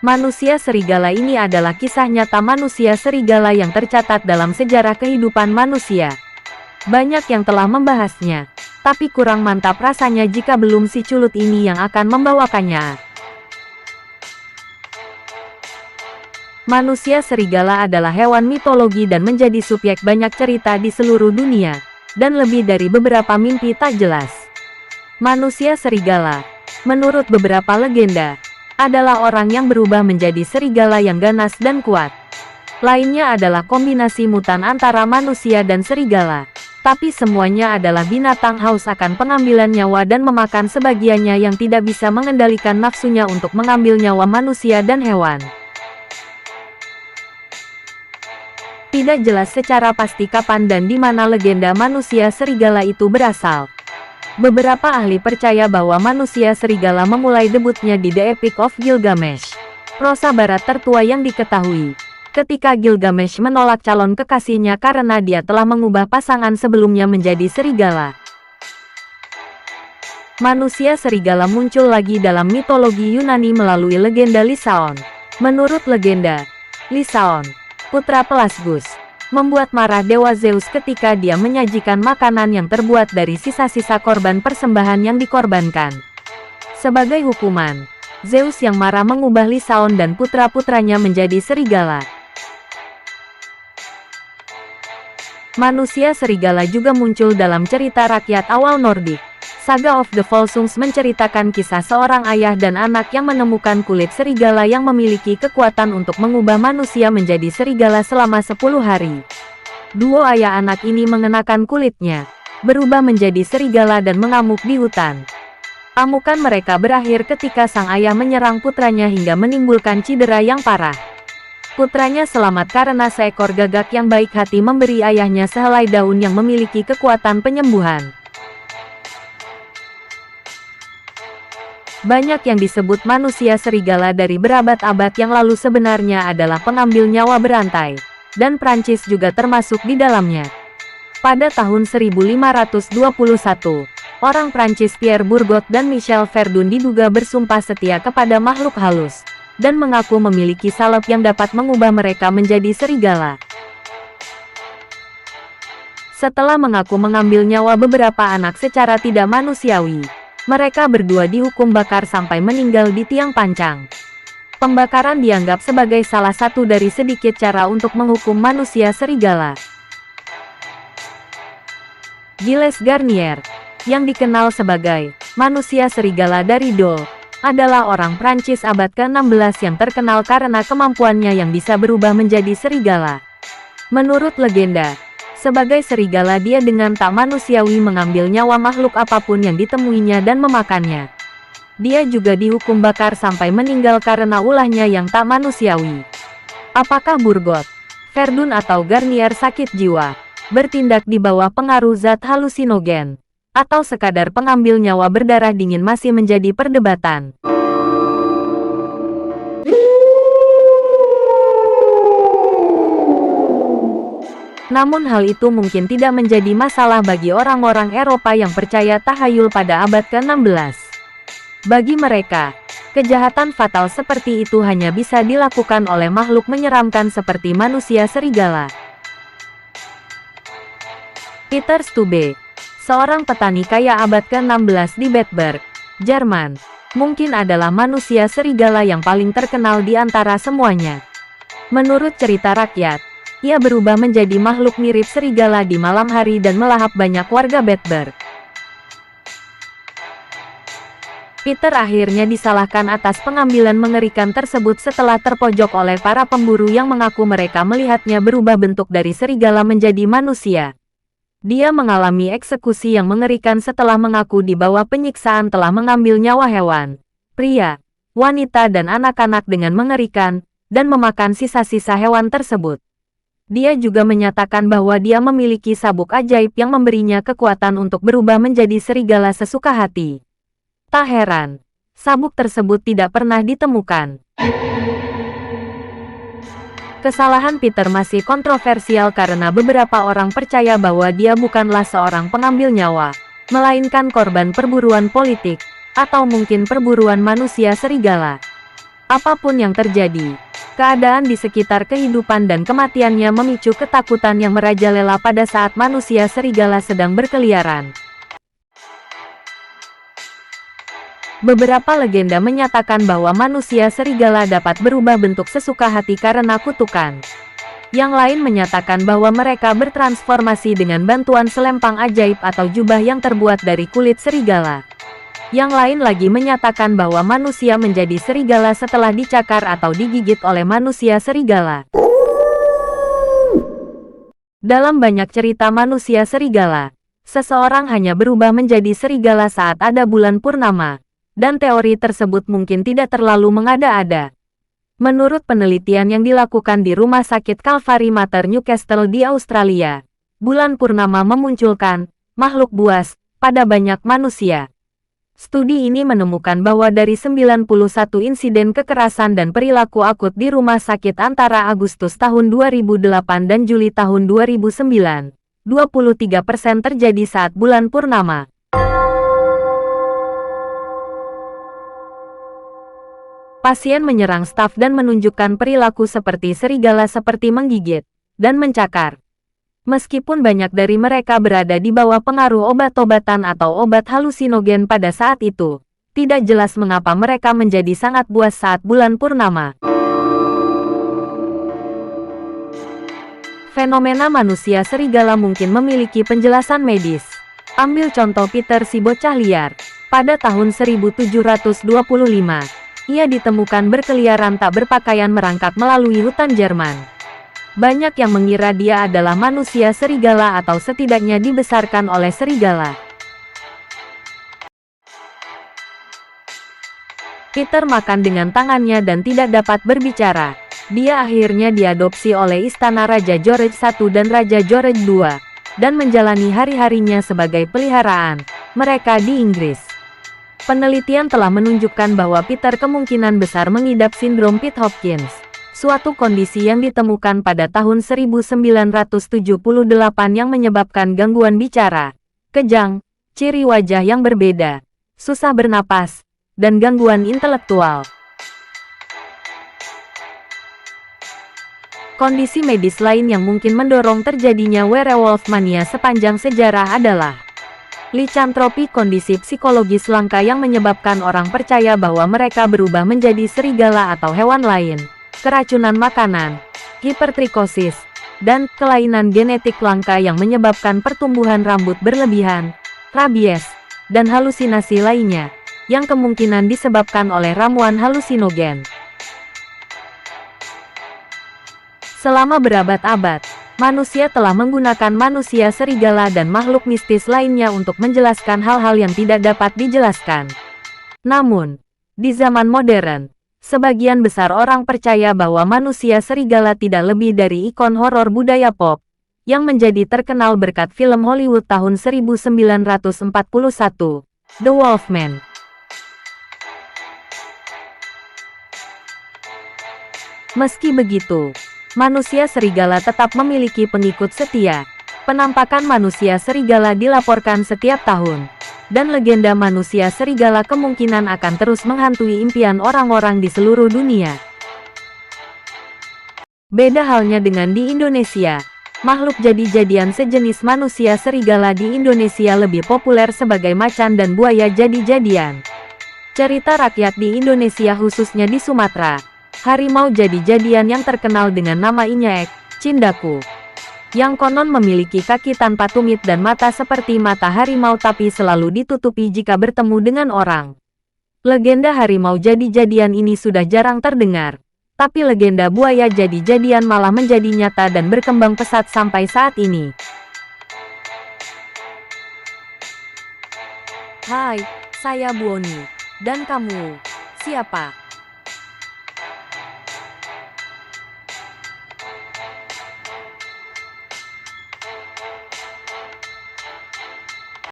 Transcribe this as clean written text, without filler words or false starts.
Manusia serigala ini adalah kisah nyata manusia serigala yang tercatat dalam sejarah kehidupan manusia. Banyak yang telah membahasnya, tapi kurang mantap rasanya jika belum si Culut ini yang akan membawakannya. Manusia serigala adalah hewan mitologi dan menjadi subjek banyak cerita di seluruh dunia, dan lebih dari beberapa mimpi tak jelas. Manusia serigala, menurut beberapa legenda, adalah orang yang berubah menjadi serigala yang ganas dan kuat. Lainnya adalah kombinasi mutan antara manusia dan serigala. Tapi semuanya adalah binatang haus akan pengambilan nyawa dan memakan sebagiannya yang tidak bisa mengendalikan nafsunya untuk mengambil nyawa manusia dan hewan. Tidak jelas secara pasti kapan dan di mana legenda manusia serigala itu berasal. Beberapa ahli percaya bahwa manusia serigala memulai debutnya di The Epic of Gilgamesh, prosa barat tertua yang diketahui, ketika Gilgamesh menolak calon kekasihnya karena dia telah mengubah pasangan sebelumnya menjadi serigala. Manusia serigala muncul lagi dalam mitologi Yunani melalui legenda Lisaon. Menurut legenda, Lisaon, putra Pelasgus, membuat marah dewa Zeus ketika dia menyajikan makanan yang terbuat dari sisa-sisa korban persembahan yang dikorbankan. Sebagai hukuman, Zeus yang marah mengubah Lisaon dan putra-putranya menjadi serigala. Manusia serigala juga muncul dalam cerita rakyat awal Nordik. Saga of the Volsungs menceritakan kisah seorang ayah dan anak yang menemukan kulit serigala yang memiliki kekuatan untuk mengubah manusia menjadi serigala selama 10 hari. Duo ayah anak ini mengenakan kulitnya, berubah menjadi serigala dan mengamuk di hutan. Amukan mereka berakhir ketika sang ayah menyerang putranya hingga menimbulkan cedera yang parah. Putranya selamat karena seekor gagak yang baik hati memberi ayahnya sehelai daun yang memiliki kekuatan penyembuhan. Banyak yang disebut manusia serigala dari berabad-abad yang lalu sebenarnya adalah pengambil nyawa berantai, dan Prancis juga termasuk di dalamnya. Pada tahun 1521, orang Prancis Pierre Burgot dan Michel Verdun diduga bersumpah setia kepada makhluk halus, dan mengaku memiliki salep yang dapat mengubah mereka menjadi serigala. Setelah mengaku mengambil nyawa beberapa anak secara tidak manusiawi, mereka berdua dihukum bakar sampai meninggal di tiang pancang. Pembakaran dianggap sebagai salah satu dari sedikit cara untuk menghukum manusia serigala. Gilles Garnier, yang dikenal sebagai manusia serigala dari Dole, adalah orang Prancis abad ke-16 yang terkenal karena kemampuannya yang bisa berubah menjadi serigala. Menurut legenda, sebagai serigala dia dengan tak manusiawi mengambil nyawa makhluk apapun yang ditemuinya dan memakannya. Dia juga dihukum bakar sampai meninggal karena ulahnya yang tak manusiawi. Apakah Burgot, Verdun atau Garnier sakit jiwa, bertindak di bawah pengaruh zat halusinogen, atau sekadar pengambil nyawa berdarah dingin masih menjadi perdebatan. Namun hal itu mungkin tidak menjadi masalah bagi orang-orang Eropa yang percaya tahayul pada abad ke-16. Bagi mereka, kejahatan fatal seperti itu hanya bisa dilakukan oleh makhluk menyeramkan seperti manusia serigala. Peter Stube, seorang petani kaya abad ke-16 di Bedburg, Jerman, mungkin adalah manusia serigala yang paling terkenal di antara semuanya. Menurut cerita rakyat, ia berubah menjadi makhluk mirip serigala di malam hari dan melahap banyak warga Bedburg. Peter akhirnya disalahkan atas pengambilan mengerikan tersebut setelah terpojok oleh para pemburu yang mengaku mereka melihatnya berubah bentuk dari serigala menjadi manusia. Dia mengalami eksekusi yang mengerikan setelah mengaku di bawah penyiksaan telah mengambil nyawa hewan, pria, wanita dan anak-anak dengan mengerikan, dan memakan sisa-sisa hewan tersebut. Dia juga menyatakan bahwa dia memiliki sabuk ajaib yang memberinya kekuatan untuk berubah menjadi serigala sesuka hati. Tak heran, sabuk tersebut tidak pernah ditemukan. Kesalahan Peter masih kontroversial karena beberapa orang percaya bahwa dia bukanlah seorang pengambil nyawa, melainkan korban perburuan politik, atau mungkin perburuan manusia serigala. Apapun yang terjadi, keadaan di sekitar kehidupan dan kematiannya memicu ketakutan yang merajalela pada saat manusia serigala sedang berkeliaran. Beberapa legenda menyatakan bahwa manusia serigala dapat berubah bentuk sesuka hati karena kutukan. Yang lain menyatakan bahwa mereka bertransformasi dengan bantuan selempang ajaib atau jubah yang terbuat dari kulit serigala. Yang lain lagi menyatakan bahwa manusia menjadi serigala setelah dicakar atau digigit oleh manusia serigala. Dalam banyak cerita manusia serigala, seseorang hanya berubah menjadi serigala saat ada bulan purnama. Dan teori tersebut mungkin tidak terlalu mengada-ada. Menurut penelitian yang dilakukan di Rumah Sakit Calvary Mater Newcastle di Australia, bulan purnama memunculkan makhluk buas pada banyak manusia. Studi ini menemukan bahwa dari 91 insiden kekerasan dan perilaku akut di rumah sakit antara Agustus tahun 2008 dan Juli tahun 2009, 23% terjadi saat bulan purnama. Pasien menyerang staf dan menunjukkan perilaku seperti serigala seperti menggigit dan mencakar. Meskipun banyak dari mereka berada di bawah pengaruh obat-obatan atau obat halusinogen pada saat itu, tidak jelas mengapa mereka menjadi sangat buas saat bulan purnama. Fenomena manusia serigala mungkin memiliki penjelasan medis. Ambil contoh Peter si bocah liar. Pada tahun 1725, ia ditemukan berkeliaran tak berpakaian merangkak melalui hutan Jerman. Banyak yang mengira dia adalah manusia serigala atau setidaknya dibesarkan oleh serigala. Peter makan dengan tangannya dan tidak dapat berbicara. Dia akhirnya diadopsi oleh istana Raja George I dan Raja George II, dan menjalani hari-harinya sebagai peliharaan mereka di Inggris. Penelitian telah menunjukkan bahwa Peter kemungkinan besar mengidap sindrom Pitt-Hopkins, suatu kondisi yang ditemukan pada tahun 1978 yang menyebabkan gangguan bicara, kejang, ciri wajah yang berbeda, susah bernapas, dan gangguan intelektual. Kondisi medis lain yang mungkin mendorong terjadinya werewolf mania sepanjang sejarah adalah licantropi, kondisi psikologis langka yang menyebabkan orang percaya bahwa mereka berubah menjadi serigala atau hewan lain, keracunan makanan, hipertrikosis, dan kelainan genetik langka yang menyebabkan pertumbuhan rambut berlebihan, rabies, dan halusinasi lainnya, yang kemungkinan disebabkan oleh ramuan halusinogen. Selama berabad-abad, manusia telah menggunakan manusia serigala dan makhluk mistis lainnya untuk menjelaskan hal-hal yang tidak dapat dijelaskan. Namun, di zaman modern, sebagian besar orang percaya bahwa manusia serigala tidak lebih dari ikon horor budaya pop, yang menjadi terkenal berkat film Hollywood tahun 1941, The Wolfman. Meski begitu, manusia serigala tetap memiliki pengikut setia. Penampakan manusia serigala dilaporkan setiap tahun, dan legenda manusia serigala kemungkinan akan terus menghantui impian orang-orang di seluruh dunia. Beda halnya dengan di Indonesia, makhluk jadi-jadian sejenis manusia serigala di Indonesia lebih populer sebagai macan dan buaya jadi-jadian. Cerita rakyat di Indonesia khususnya di Sumatera, harimau jadi-jadian yang terkenal dengan nama Inyaek, Cindaku, yang konon memiliki kaki tanpa tumit dan mata seperti mata harimau tapi selalu ditutupi jika bertemu dengan orang. Legenda harimau jadi-jadian ini sudah jarang terdengar, tapi legenda buaya jadi-jadian malah menjadi nyata dan berkembang pesat sampai saat ini. Hai, saya Buoni. Dan kamu, siapa?